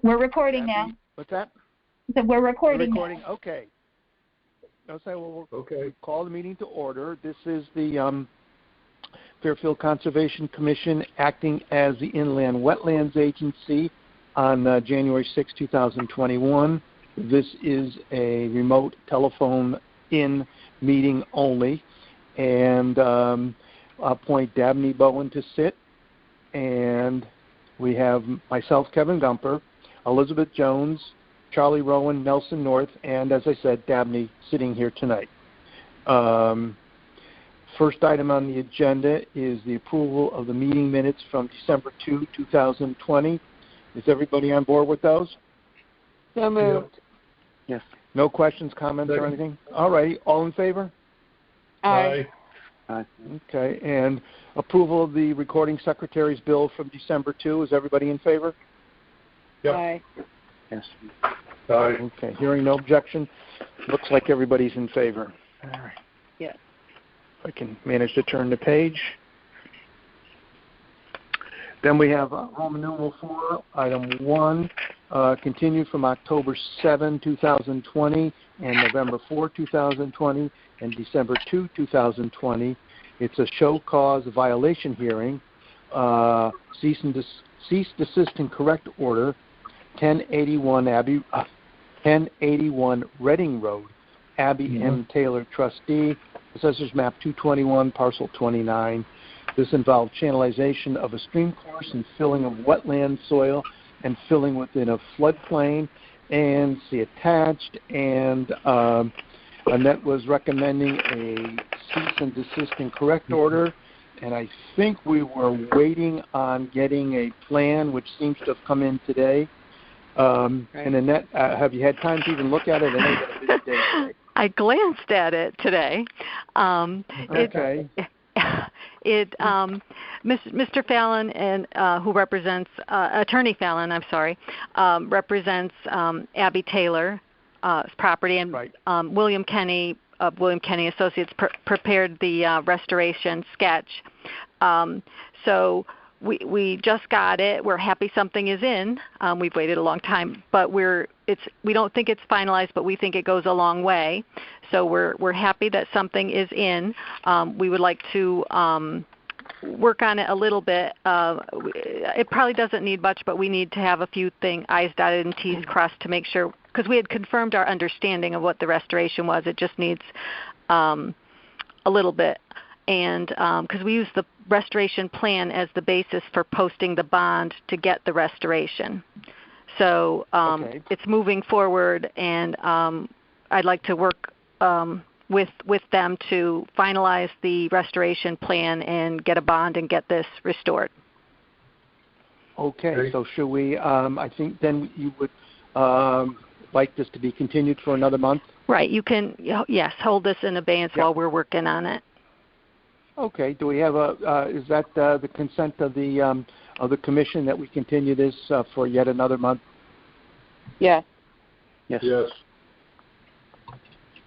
We're recording now. What's that? So we're recording. We're recording. Okay. Okay. Well, we'll call the meeting to order. This is the Fairfield Conservation Commission acting as the Inland Wetlands Agency on January 6, 2021. This is a remote telephone-in meeting only, and I'll appoint Dabney Bowen to sit, and we have myself, Kevin Gumper, Elizabeth Jones, Charlie Rowan, Nelson North, and as I said, Dabney sitting here tonight. First item on the agenda is the approval of the meeting minutes from December 2, 2020. Is everybody on board with those? So moved. Yes. No questions, comments, or anything? All righty. All in favor? Aye. Aye. Okay. And approval of the recording secretary's bill from December 2. Is everybody in favor? Yep. Aye. Yes. Aye. Okay. Hearing no objection, looks like everybody's in favor. All right. Yes. I can manage to turn the page. Then we have Roman numeral 4, item 1, continued from October 7, 2020, and November 4, 2020, and December 2, 2020. It's a show cause violation hearing, cease, desist, and correct order, 1081 Reading Road, Abby M. Taylor, trustee, Assessors Map 221, Parcel 29. This involved channelization of a stream course and filling of wetland soil and filling within a floodplain, and see attached. And Annette was recommending a cease and desist and correct order. And I think we were waiting on getting a plan, which seems to have come in today. And Annette, have you had time to even look at it? I know you got a busy day today. I glanced at it today. Okay. Mr. Fallon and who represents Attorney Fallon, represents Abby Taylor's property, and William Kenny of William Kenny Associates prepared the restoration sketch. So we just got it. We're happy something is in. We've waited a long time, but we don't think it's finalized, but we think it goes a long way. So we're happy that something is in. We would like to work on it a little bit. It probably doesn't need much, but we need to have a few things, I's dotted and T's crossed, to make sure, because we had confirmed our understanding of what the restoration was. It just needs a little bit. And because we use the restoration plan as the basis for posting the bond to get the restoration. So it's moving forward, and I'd like to work with them to finalize the restoration plan and get a bond and get this restored. Okay, so should we, I think then you would like this to be continued for another month? Right, you can, yes, hold this in abeyance while we're working on it. Okay. Do we have is that the consent of the commission that we continue this for yet another month? Yes. Yes. Yes.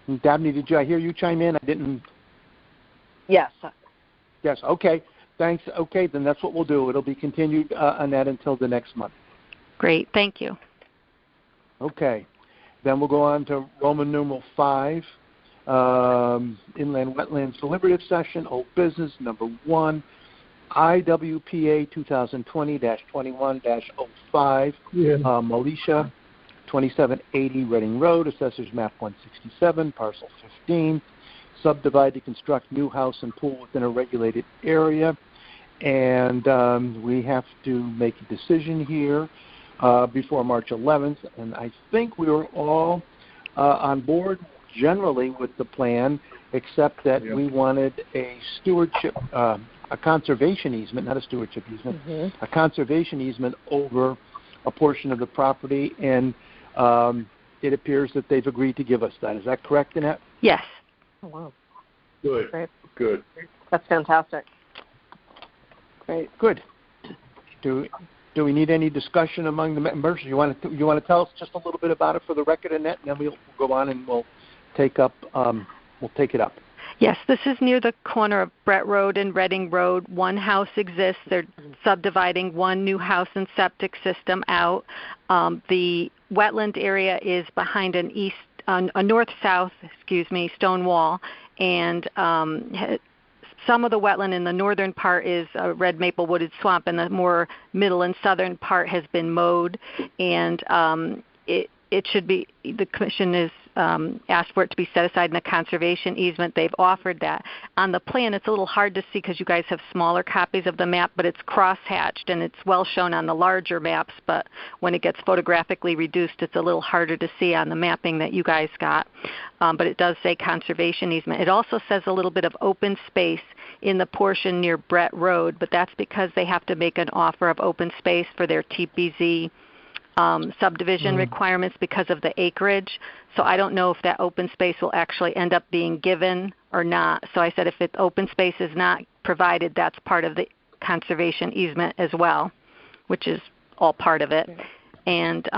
And Dabney, did I hear you chime in? I didn't. Yes. Yes. Okay. Thanks. Okay, then that's what we'll do. It'll be continued on that until the next month. Great. Thank you. Okay. Then we'll go on to Roman numeral 5. Inland Wetlands Deliberative Session, Old Business, number 1, IWPA 2020-21-05, Militia, 2780 Reading Road, Assessors Map 167, Parcel 15, subdivide to construct new house and pool within a regulated area. And we have to make a decision here before March 11th, and I think we were all on board generally with the plan, except that we wanted a stewardship, a conservation easement, not a stewardship easement, a conservation easement over a portion of the property, and it appears that they've agreed to give us that. Is that correct, Annette? Yes. Oh, wow. Good. Great. Good. That's fantastic. Great. Good. Do we need any discussion among the members? You want to tell us just a little bit about it for the record, Annette, and then we'll go on and we'll take it up. Yes, this is near the corner of Brett Road and Reading Road. One house exists. They're subdividing one new house and septic system out. The wetland area is behind a north-south, stone wall, and some of the wetland in the northern part is a red maple wooded swamp, and the more middle and southern part has been mowed, and it should be, the commission is asked for it to be set aside in a conservation easement. They've offered that. On the plan, it's a little hard to see because you guys have smaller copies of the map, but it's cross-hatched, and it's well shown on the larger maps, but when it gets photographically reduced, it's a little harder to see on the mapping that you guys got. But it does say conservation easement. It also says a little bit of open space in the portion near Brett Road, but that's because they have to make an offer of open space for their TPZ subdivision requirements because of the acreage. So I don't know if that open space will actually end up being given or not. So I said if open space is not provided, that's part of the conservation easement as well, which is all part of it. And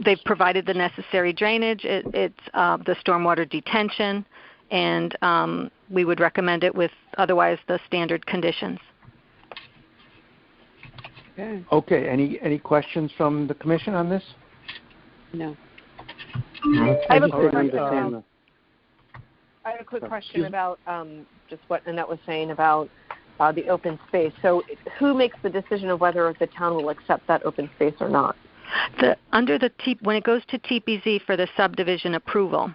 they've provided the necessary drainage. It's the stormwater detention, and we would recommend it with otherwise the standard conditions. Okay. Any questions from the commission on this? No. I have a quick question. I have a quick question about just what Annette was saying about the open space. So who makes the decision of whether the town will accept that open space or not? When it goes to TPZ for the subdivision approval,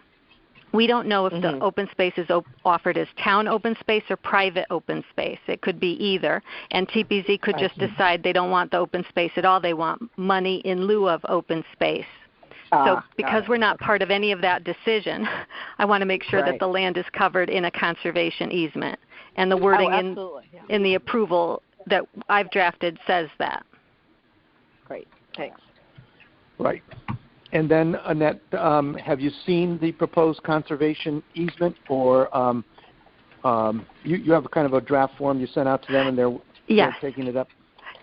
we don't know if the open space is offered as town open space or private open space. It could be either. And TPZ could just decide they don't want the open space at all. They want money in lieu of open space. So because we're not part of any of that decision, I want to make sure that the land is covered in a conservation easement. And the wording in the approval that I've drafted says that. Great. Thanks. Right. And then, Annette, have you seen the proposed conservation easement, or you have a kind of a draft form you sent out to them, and they're taking it up?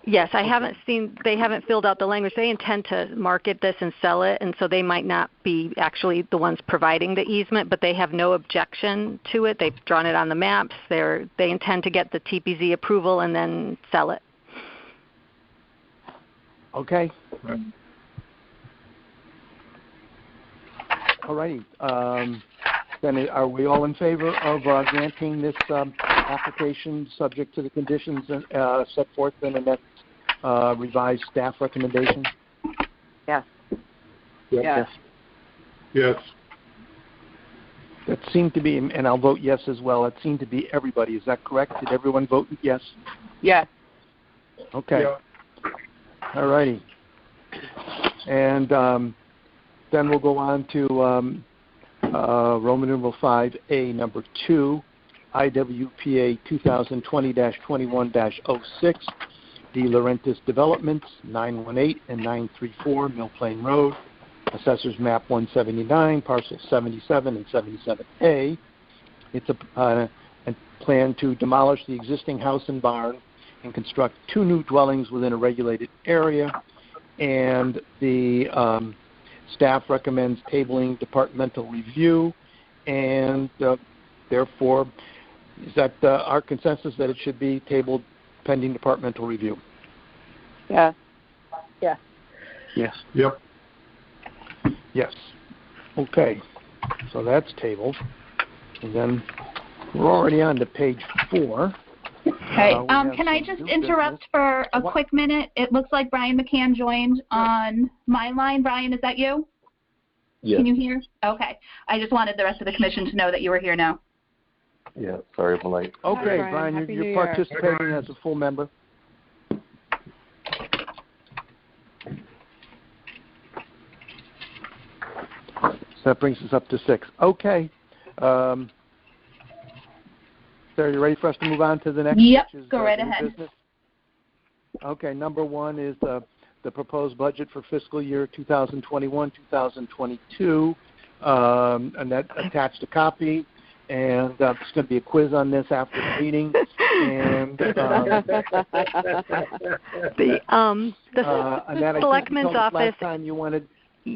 Yes, I haven't seen. They haven't filled out the language. They intend to market this and sell it, and so they might not be actually the ones providing the easement, but they have no objection to it. They've drawn it on the maps. They intend to get the TPZ approval and then sell it. Okay. All righty. Then are we all in favor of granting this application subject to the conditions set forth in Annette's revised staff recommendation? Yes. Yes. Yes. That seemed to be, and I'll vote yes as well. It seemed to be everybody. Is that correct? Did everyone vote yes? Yes. Okay. Yeah. All righty. And then we'll go on to Roman numeral 5A, number 2, IWPA 2020-21-06, De Laurentiis Developments, 918 and 934 Mill Plain Road, Assessors Map 179, Parcel 77 and 77A. It's a plan to demolish the existing house and barn and construct 2 new dwellings within a regulated area, and the staff recommends tabling departmental review, and therefore, is that our consensus that it should be tabled pending departmental review? Yes. Yes. Yes. Yep. Yes. Okay. So that's tabled. And then we're already on to page 4. Okay. Can I just interrupt for a quick minute? It looks like Brian McCann joined on my line. Brian, is that you? Yes. Can you hear? Okay. I just wanted the rest of the commission to know that you were here now. Yeah, sorry for late. Okay, Hi, Brian, you're participating as a full member. So that brings us up to 6. Okay. Sarah, you ready for us to move on to the next? Yep, which is, go right ahead. Business? Okay, number 1 is the proposed budget for fiscal year 2021-2022, and that attached a copy, and there's going to be a quiz on this after the meeting. And the Annette, Selectman's office. last time you wanted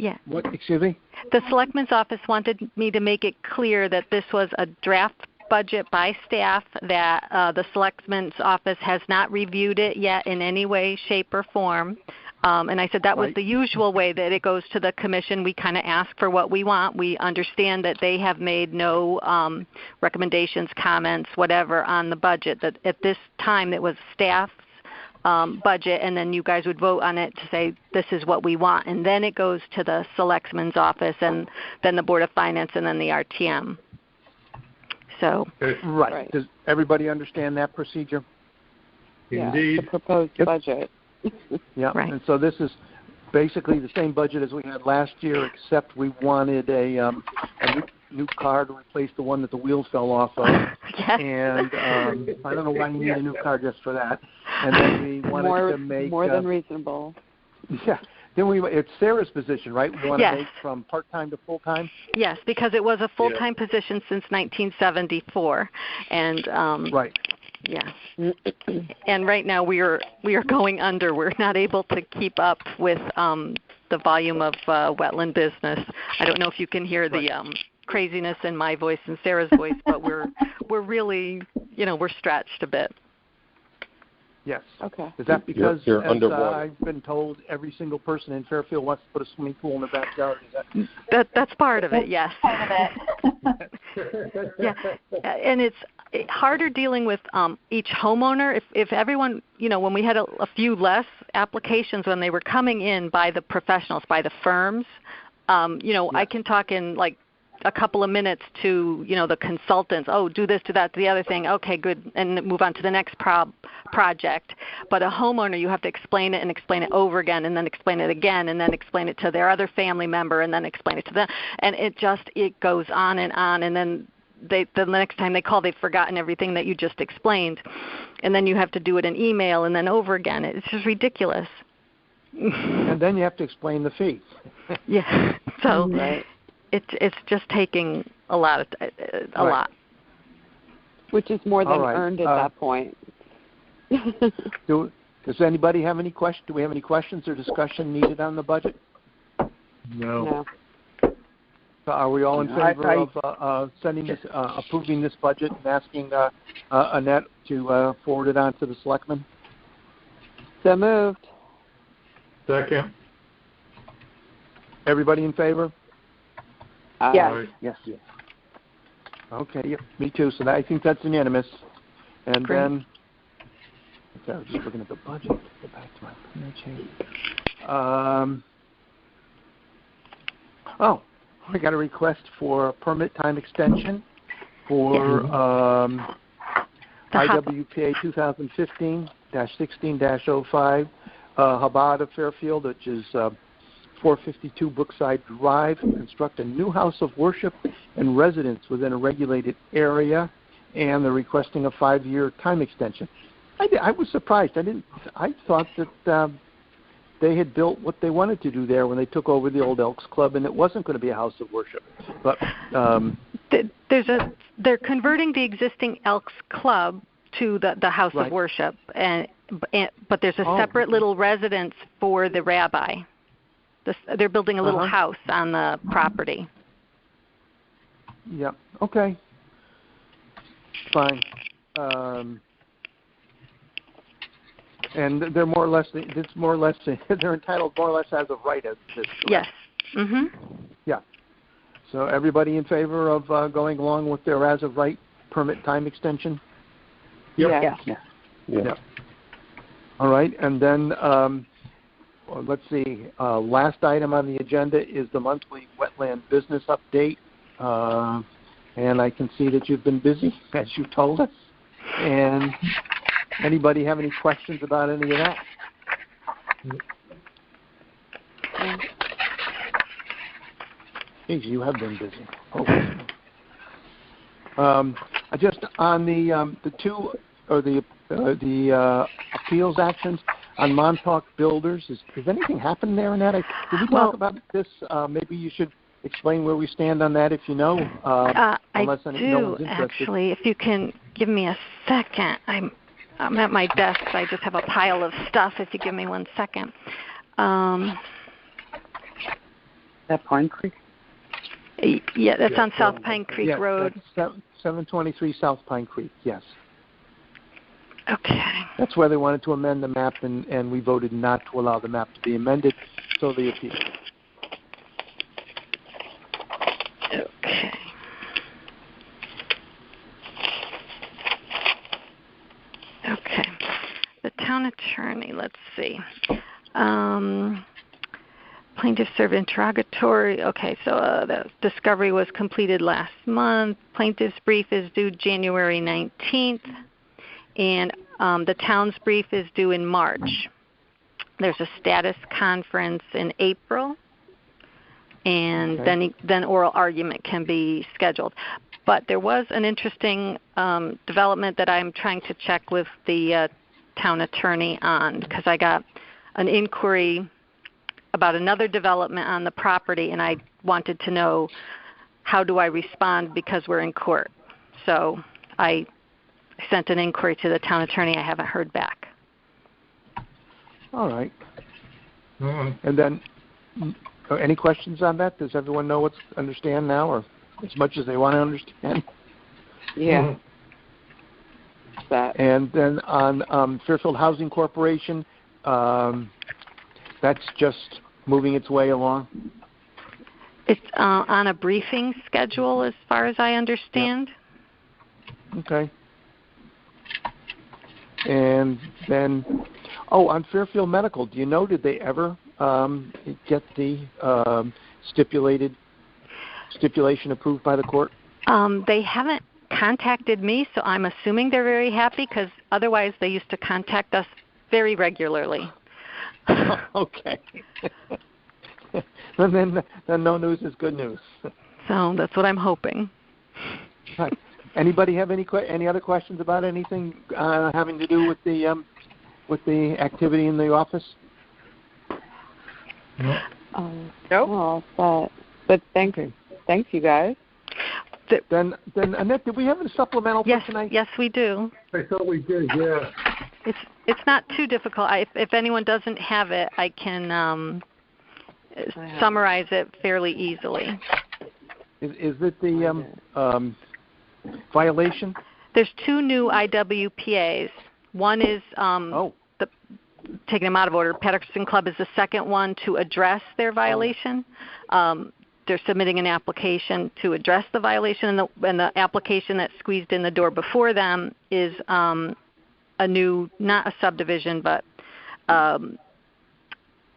Yeah. What? Excuse me? The Selectman's Office wanted me to make it clear that this was a draft budget by staff, that the Selectman's Office has not reviewed it yet in any way, shape, or form. And I said that was the usual way that it goes to the Commission. We kind of ask for what we want. We understand that they have made no recommendations, comments, whatever on the budget. That at this time it was staff's budget, and then you guys would vote on it to say this is what we want. And then it goes to the Selectman's Office, and then the Board of Finance, and then the RTM. So right. Does everybody understand that procedure? Indeed. The proposed budget. Yeah, right. And so this is basically the same budget as we had last year, except we wanted a new car to replace the one that the wheels fell off of. Yes. And I don't know why you need a new car just for that. And then we wanted to make more than reasonable. Yeah. Then it's Sarah's position, right? We want to make from part-time to full-time? Yes, because it was a full-time position since 1974. And right. Yeah. And right now we are going under. We're not able to keep up with the volume of wetland business. I don't know if you can hear the craziness in my voice and Sarah's voice, but we're really, we're stretched a bit. Yes. Okay. Is that because, you're as underwater. I've been told, every single person in Fairfield wants to put a swimming pool in their backyard? Is That's part of it, yes. Part of it. Yeah, and it's harder dealing with each homeowner. If everyone, when we had a few less applications when they were coming in by the professionals, by the firms, I can talk in like a couple of minutes to, the consultants. Oh, do this, do that, do the other thing. Okay, good, and move on to the next project. But a homeowner, you have to explain it and explain it over again, and then explain it again, and then explain it to their other family member, and then explain it to them. And it goes on, and then the next time they call, they've forgotten everything that you just explained. And then you have to do it in email and then over again. It's just ridiculous. And then you have to explain the fee. Yeah. So it's just taking a lot. Which is more than earned at that point. Does anybody have any questions? Do we have any questions or discussion needed on the budget? No. So are we all in favor of sending this, approving this budget and asking Annette to forward it on to the selectmen? So moved. Second. Everybody in favor? Yes. Yes. Okay. Yep. Me too. So I think that's unanimous. And Great. then, okay, I was just looking at the budget. Go back to my change. I got a request for a permit time extension for IWPA 2015-16-05, Chabad of Fairfield, which is 452 Brookside Drive, construct a new house of worship and residence within a regulated area, and they're requesting a 5-year time extension. I was surprised. I thought that they had built what they wanted to do there when they took over the old Elks Club, and it wasn't going to be a house of worship. But they're converting the existing Elks Club to the house of worship, but there's a separate little residence for the rabbi. They're building a little house on the property. Yeah. Okay. Fine. And they're more or less. It's more or less. They're entitled more or less as of right as this. Yes. Mhm. Yeah. So everybody in favor of going along with their as of right permit time extension? Yep. Yeah. All right, and then let's see. Last item on the agenda is the monthly wetland business update, and I can see that you've been busy, as you told us. And anybody have any questions about any of that? Geez, you have been busy. Just on the two or the appeals actions on Montauk Builders, has anything happened there in that? Did we talk about this? Maybe you should explain where we stand on that if you know. Unless I no do, one's interested. actually. If you can give me a second. I'm at my desk. I just have a pile of stuff. If you give me 1 second. That Pine Creek? Yeah, that's on South Pine Creek yes, Road. That's 723 South Pine Creek, yes. Okay. That's where they wanted to amend the map, and we voted not to allow the map to be amended, so they appealed. Okay. Okay. The town attorney, let's see. Plaintiff served interrogatory. Okay, so the discovery was completed last month. Plaintiff's brief is due January 19th, and the town's brief is due in March. There's a status conference in April, and then oral argument can be scheduled. But there was an interesting development that I'm trying to check with the town attorney on, because I got an inquiry about another development on the property, and I wanted to know how do I respond because we're in court. So I sent an inquiry to the town attorney. I haven't heard back. All right. Mm-hmm. And then, any questions on that? Does everyone know understand now, or as much as they want to understand? Yeah. Mm-hmm. And then on Fairfield Housing Corporation, that's just moving its way along? It's on a briefing schedule as far as I understand. Yep. Okay. And then, on Fairfield Medical, do you know, did they ever get the stipulation approved by the court? They haven't contacted me, so I'm assuming they're very happy, because otherwise they used to contact us very regularly. Okay. then no news is good news. So that's what I'm hoping. Right. Anybody have any other questions about anything having to do with the activity in the office? No. But thanks you guys. Then Annette, did we have a supplemental for tonight? Yes, we do. I thought we did, yeah. It's not too difficult. If anyone doesn't have it, I can summarize it fairly easily. Is it the violation? There's two new IWPAs. One is taking them out of order. Patterson Club is the second one to address their violation. They're submitting an application to address the violation, and the application that squeezed in the door before them is a new, not a subdivision, but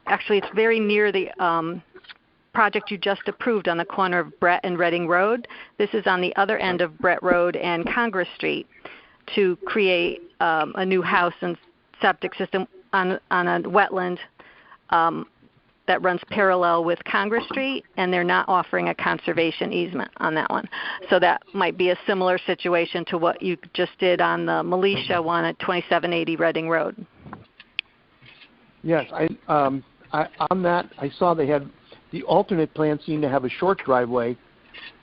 actually it's very near the project you just approved on the corner of Brett and Reading Road. This is on the other end of Brett Road and Congress Street to create a new house and septic system on a wetland that runs parallel with Congress Street, and they're not offering a conservation easement on that one. So that might be a similar situation to what you just did on the Militia one at 2780 Reading Road. Yes, on that I saw they had the alternate plan seemed to have a short driveway,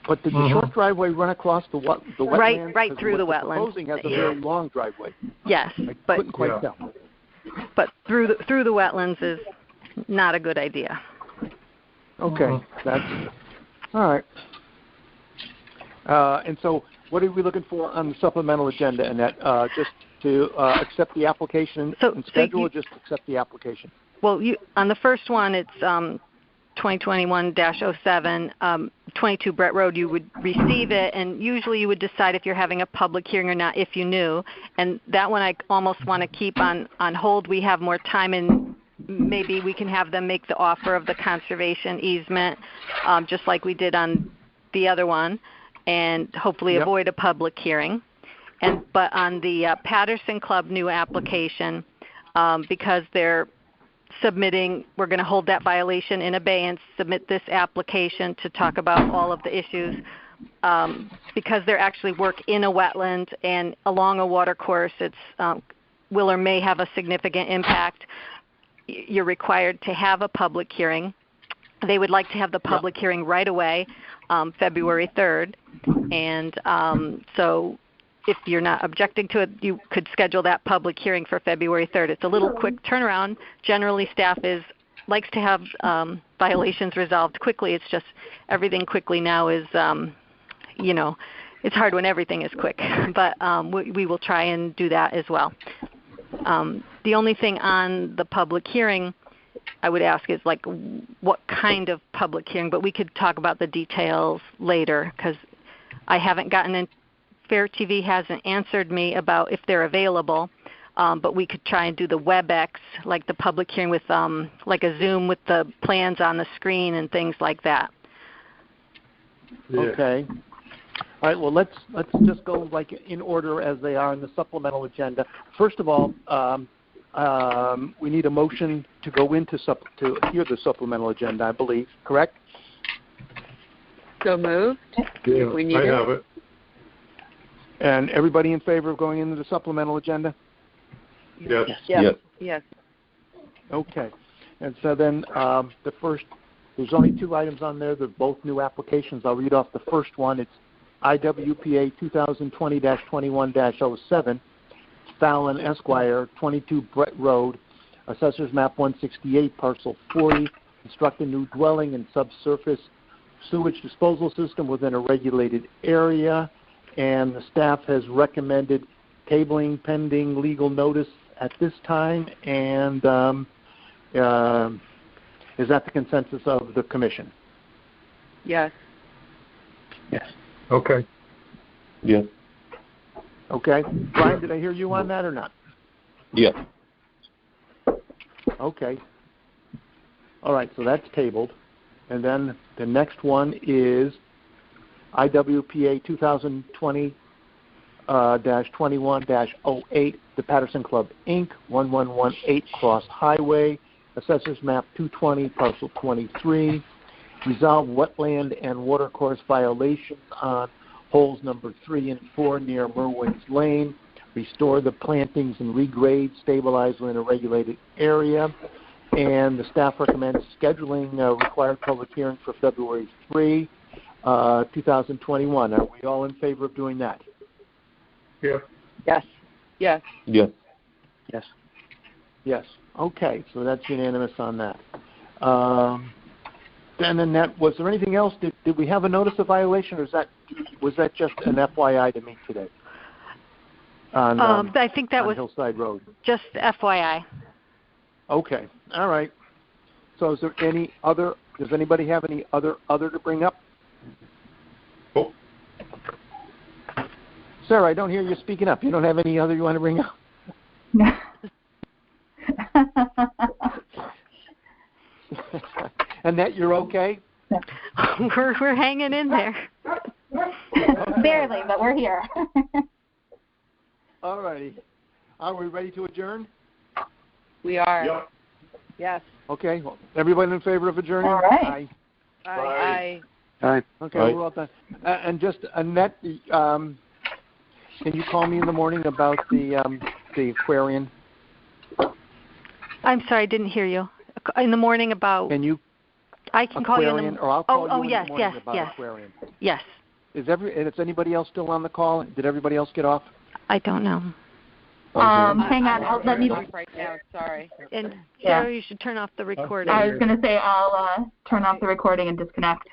but did the short driveway run across the wetlands? Right through the wetlands. Proposing has a very long driveway. Yes, I couldn't quite tell. But through the wetlands is not a good idea. Okay, that's all right. And so, what are we looking for on the supplemental agenda? And that just to accept the application and schedule, or just accept the application? Well, on the first one, it's 2021-07, 22 Brett Road. You would receive it, and usually you would decide if you're having a public hearing or not if you knew. And that one I almost want to keep on hold. We have more time, and maybe we can have them make the offer of the conservation easement, just like we did on the other one, and hopefully avoid a public hearing. But on the Patterson Club new application, because they're submitting, we're going to hold that violation in abeyance, submit this application to talk about all of the issues, because they're actually work in a wetland and along a water course. It's will or may have a significant impact. You're required to have a public hearing. They would like to have the public hearing right away, February 3rd. And so if you're not objecting to it, you could schedule that public hearing for February 3rd. It's a little quick turnaround. Generally, staff is likes to have violations resolved quickly. It's just everything quickly now is, it's hard when everything is quick. But we will try and do that as well. The only thing on the public hearing I would ask is like what kind of public hearing, but we could talk about the details later because I haven't gotten in. Fair TV hasn't answered me about if they're available, but we could try and do the WebEx, like the public hearing with like a Zoom with the plans on the screen and things like that. Yeah. Okay. All right. Well, let's just go like in order as they are in the supplemental agenda. First of all, we need a motion to go into to hear the supplemental agenda, I believe. Correct? So moved. Yeah, We need I it. have it. And everybody in favor of going into the supplemental agenda? Yes. Yes. Yes. Okay. And so then there's only 2 items on there. They're both new applications. I'll read off the first one. It's IWPA 2020-21-07, Fallon Esquire, 22 Brett Road, Assessors Map 168, Parcel 40, construct a new dwelling and subsurface sewage disposal system within a regulated area. And the staff has recommended tabling pending legal notice at this time. And is that the consensus of the commission? Yes. Yes. Okay. Yes. Okay. Brian, did I hear you on that or not? Yes. Okay. All right, so that's tabled. And then the next one is IWPA 2020-21-08, the Patterson Club, Inc., 1118 Cross Highway, Assessors Map 220, Parcel 23, resolve wetland and watercourse violations on holes number 3 and 4 near Merwin's Lane, restore the plantings and regrade, stabilize within a regulated area, and the staff recommends scheduling a required public hearing for February 3, 2021. Are we all in favor of doing that? Yeah. Yes. Yes. Yes. Yes. Yes. Okay, so that's unanimous on that. And then was there anything else? Did we have a notice of violation, or was that just an FYI to me today? I think that was Hillside Road. just FYI. Okay. All right. So is there any other? Does anybody have any other to bring up? Oh. Sarah, I don't hear you speaking up. You don't have any other you want to bring up? No. Annette, you're okay? We're hanging in there. Barely, but we're here. All righty. Are we ready to adjourn? We are. Yep. Yes. Okay. Well, everybody in favor of adjourning? All right. Aye. Aye. Okay, Aye. we're all done. And just, Annette, can you call me in the morning about the aquarium? I'm sorry, I didn't hear you. In the morning about... Can you? I can call you in the morning. Or I'll call you in yes, the morning yes, about yes. aquarium. Yes. Is anybody else still on the call? Did everybody else get off? I don't know. Hang on. Let me. Right now. Sorry. And Yeah. Sarah, you should turn off the recording. I was going to say I'll turn off the recording and disconnect.